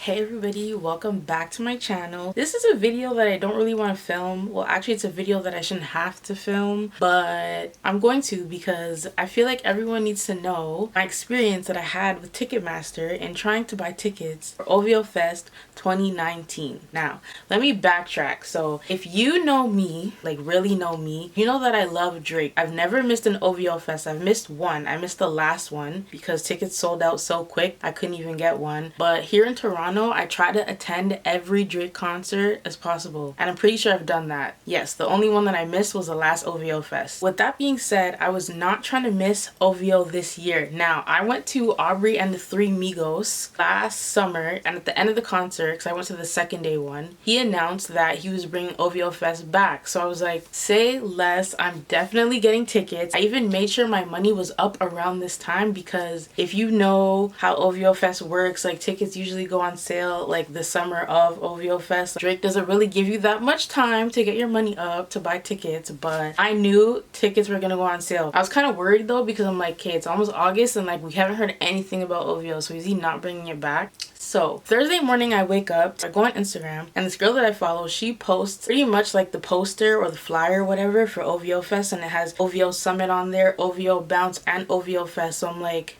Hey everybody, welcome back to my channel. This is a video that I don't really want to film. Well, actually it's a video that I shouldn't have to film, but I'm going to because I feel like everyone needs to know my experience that I had with Ticketmaster in trying to buy tickets for OVO Fest 2019. Now, let me backtrack. So if you know me, like really know me, you know that I love Drake. I've never missed an OVO Fest. I've missed one. I missed the last one because tickets sold out so quick I couldn't even get one. But here in Toronto, I try to attend every Drake concert as possible, and I'm pretty sure I've done that. Yes, the only one that I missed was the last OVO Fest. With that being said, I was not trying to miss OVO this year. Now, I went to Aubrey and the Three Migos last summer, and at the end of the concert, because I went to the second day one, he announced that he was bringing OVO Fest back. So I was like, say less, I'm definitely getting tickets. I even made sure my money was up around this time because if you know how OVO Fest works, like tickets usually go on sale like the summer of OVO Fest. Drake doesn't really give you that much time to get your money up to buy tickets, but I knew tickets were gonna go on sale. I was kind of worried though because I'm like, okay, it's almost August and like we haven't heard anything about OVO, so is he not bringing it back? So Thursday morning I wake up, I go on Instagram, and this girl that I follow, she posts pretty much like the poster or the flyer or whatever for OVO Fest, and it has OVO Summit on there, OVO Bounce, and OVO Fest. So I'm like,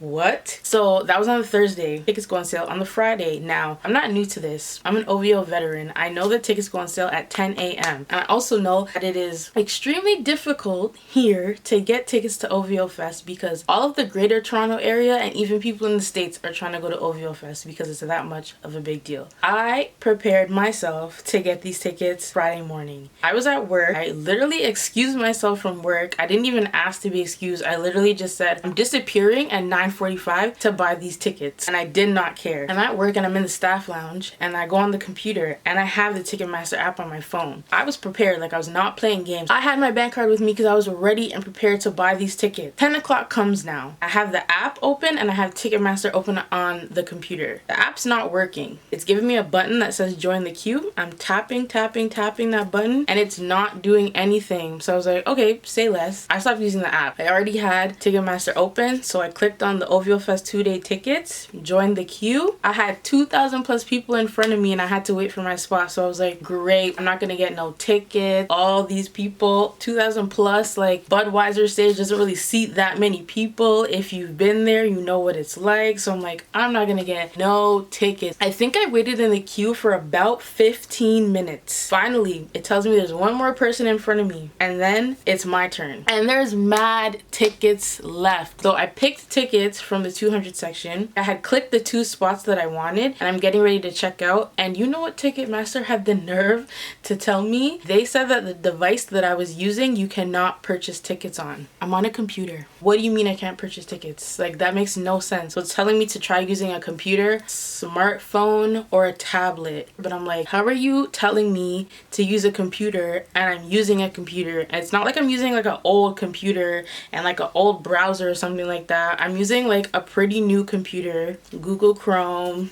what? So that was on the Thursday. Tickets go on sale on the Friday. Now, I'm not new to this. I'm an OVO veteran. I know that tickets go on sale at 10 a.m. And I also know that it is extremely difficult here to get tickets to OVO Fest because all of the greater Toronto area and even people in the States are trying to go to OVO Fest because it's that much of a big deal. I prepared myself to get these tickets Friday morning. I was at work. I literally excused myself from work. I didn't even ask to be excused. I literally just said, I'm disappearing at 9:45 to buy these tickets, and I did not care. I'm at work and I'm in the staff lounge and I go on the computer and I have the Ticketmaster app on my phone. I was prepared, like I was not playing games. I had my bank card with me because I was ready and prepared to buy these tickets. 10 o'clock comes now. I have the app open and I have Ticketmaster open on the computer. The app's not working. It's giving me a button that says join the queue. I'm tapping that button and it's not doing anything. So I was like, okay, say less. I stopped using the app. I already had Ticketmaster open, so I clicked on the OVO Fest 2-day tickets, joined the queue. I had 2,000 plus people in front of me and I had to wait for my spot. So I was like, great, I'm not gonna get no ticket. All these people, 2,000 plus, like Budweiser stage doesn't really seat that many people. If you've been there, you know what it's like. So I'm like, I'm not gonna get no tickets. I think I waited in the queue for about 15 minutes. Finally, it tells me there's one more person in front of me and then it's my turn. And there's mad tickets left. So I picked tickets from the 200 section. I had clicked the 2 spots that I wanted and I'm getting ready to check out, and you know what Ticketmaster had the nerve to tell me? They said that the device that I was using you cannot purchase tickets on. I'm on a computer. What do you mean I can't purchase tickets? Like, that makes no sense. So it's telling me to try using a computer, smartphone, or a tablet. But I'm like, how are you telling me to use a computer and I'm using a computer? And it's not like I'm using like an old computer and like an old browser or something like that. I'm using like a pretty new computer, Google Chrome.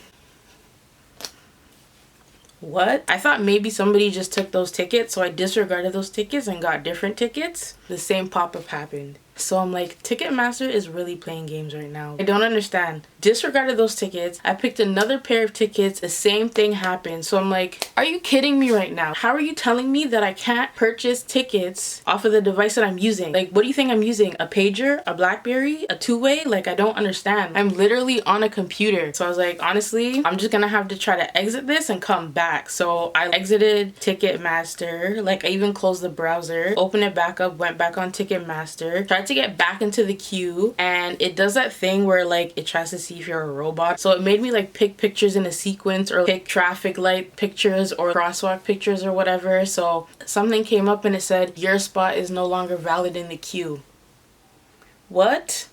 What? I thought maybe somebody just took those tickets, so I disregarded those tickets and got different tickets. The same pop-up happened. So I'm like, Ticketmaster is really playing games right now. I don't understand. Disregarded those tickets. I picked another pair of tickets. The same thing happened. So I'm like, are you kidding me right now? How are you telling me that I can't purchase tickets off of the device that I'm using? Like, what do you think I'm using? A pager? A BlackBerry? A two-way? Like, I don't understand. I'm literally on a computer. So I was like, honestly, I'm just gonna have to try to exit this and come back. So I exited Ticketmaster. Like, I even closed the browser, opened it back up, went back on Ticketmaster, tried to get back into the queue, and it does that thing where like it tries to see if you're a robot. So it made me like pick pictures in a sequence or pick traffic light pictures or crosswalk pictures or whatever. So something came up and it said your spot is no longer valid in the queue. What?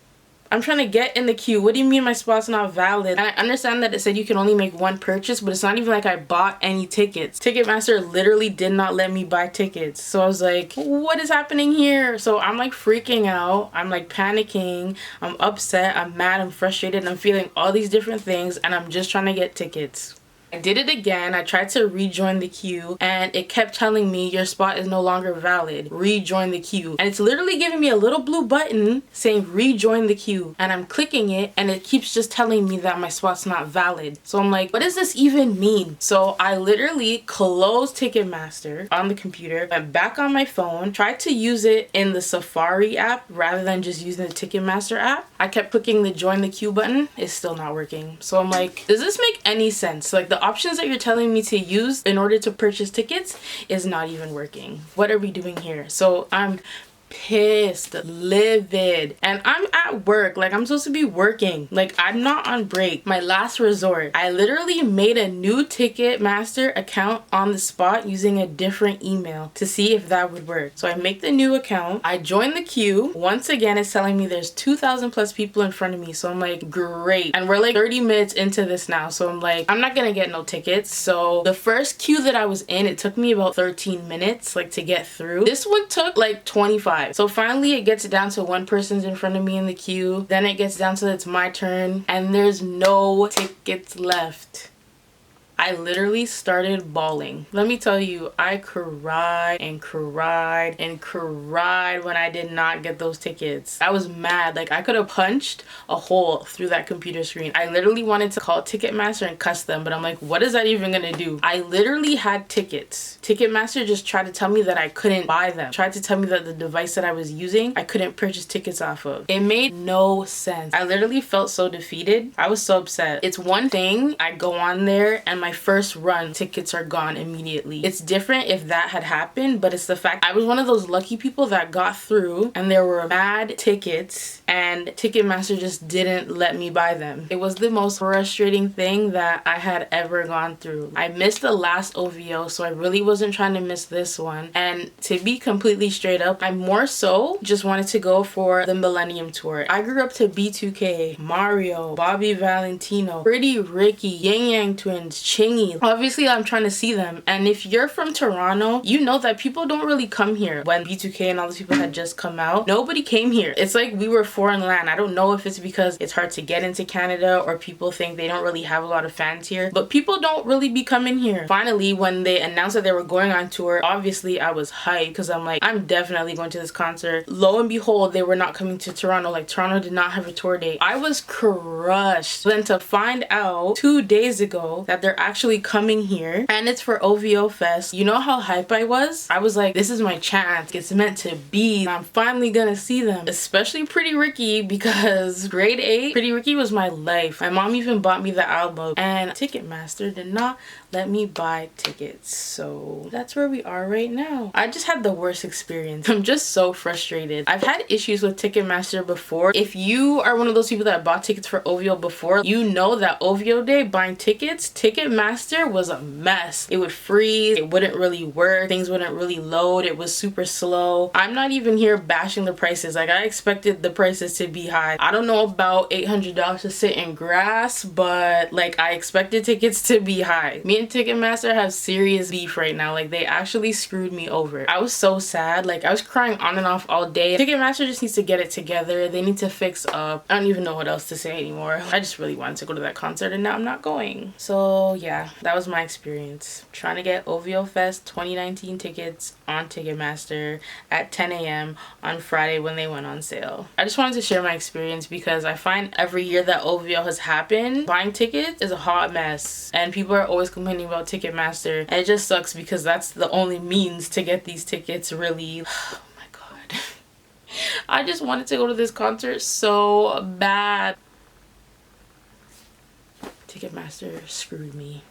I'm trying to get in the queue. What do you mean my spot's not valid? And I understand that it said you can only make one purchase, but it's not even like I bought any tickets. Ticketmaster literally did not let me buy tickets. So I was like, what is happening here? So I'm like freaking out. I'm like panicking. I'm upset. I'm mad. I'm frustrated. I'm feeling all these different things and I'm just trying to get tickets. I did it again. I tried to rejoin the queue and it kept telling me your spot is no longer valid. Rejoin the queue. And it's literally giving me a little blue button saying rejoin the queue. And I'm clicking it and it keeps just telling me that my spot's not valid. So I'm like, what does this even mean? So I literally closed Ticketmaster on the computer, went back on my phone, tried to use it in the Safari app rather than just using the Ticketmaster app. I kept clicking the join the queue button. It's still not working. So I'm like, does this make any sense? Like the options that you're telling me to use in order to purchase tickets is not even working. What are we doing here? So I'm pissed, livid, and I'm at work. Like I'm supposed to be working. Like I'm not on break. My last resort. I literally made a new Ticketmaster account on the spot using a different email to see if that would work. So I make the new account. I join the queue. Once again, it's telling me there's 2,000 plus people in front of me. So I'm like, great. And we're like 30 minutes into this now. So I'm like, I'm not gonna get no tickets. So the first queue that I was in, it took me about 13 minutes like to get through. This one took like 25. So finally it gets down to one person's in front of me in the queue. Then it gets down to it's my turn and there's no tickets left. I literally started bawling. Let me tell you, I cried and cried and cried when I did not get those tickets. I was mad. Like I could have punched a hole through that computer screen. I literally wanted to call Ticketmaster and cuss them, but I'm like, what is that even gonna do? I literally had tickets. Ticketmaster just tried to tell me that I couldn't buy them. Tried to tell me that the device that I was using, I couldn't purchase tickets off of. It made no sense. I literally felt so defeated. I was so upset. It's one thing, I go on there and my first run tickets are gone immediately. It's different if that had happened, but it's the fact I was one of those lucky people that got through and there were mad tickets and Ticketmaster just didn't let me buy them. It was the most frustrating thing that I had ever gone through. I missed the last OVO, so I really wasn't trying to miss this one. And to be completely straight up, I more so just wanted to go for the Millennium Tour. I grew up to B2K, Mario, Bobby Valentino, Pretty Ricky, Yang Yang Twins, Chingy. Obviously, I'm trying to see them. And if you're from Toronto, you know that people don't really come here. When B2K and all those people had just come out, nobody came here. It's like we were foreign land. I don't know if it's because it's hard to get into Canada or people think they don't really have a lot of fans here, but people don't really be coming here. Finally, when they announced that they were going on tour, obviously I was hyped because I'm like, I'm definitely going to this concert. Lo and behold, they were not coming to Toronto. Like Toronto did not have a tour date. I was crushed. Then to find out 2 days ago that they're actually coming here and it's for OVO Fest, you know how hype I was? I was like, this is my chance. It's meant to be. I'm finally gonna see them. Especially Pretty Ricky, because grade 8, Pretty Ricky was my life. My mom even bought me the album and Ticketmaster did not let me buy tickets. So that's where we are right now. I just had the worst experience. I'm just so frustrated. I've had issues with Ticketmaster before. If you are one of those people that bought tickets for OVO before, you know that OVO day buying tickets, Ticketmaster was a mess. It would freeze, it wouldn't really work, things wouldn't really load, it was super slow. I'm not even here bashing the prices. Like I expected the prices to be high. I don't know about $800 to sit in grass, but like I expected tickets to be high. Me and Ticketmaster have serious beef right now. Like they actually screwed me over. I was so sad. Like I was crying on and off all day. Ticketmaster just needs to get it together. They need to fix up. I don't even know what else to say anymore. I just really wanted to go to that concert and now I'm not going. So yeah, that was my experience. Trying to get OVO Fest 2019 tickets on Ticketmaster at 10 a.m. on Friday when they went on sale. I just wanted to share my experience because I find every year that OVO has happened, buying tickets is a hot mess and people are always complaining about Ticketmaster and it just sucks because that's the only means to get these tickets really. Oh my god. I just wanted to go to this concert so bad. Ticketmaster screwed me.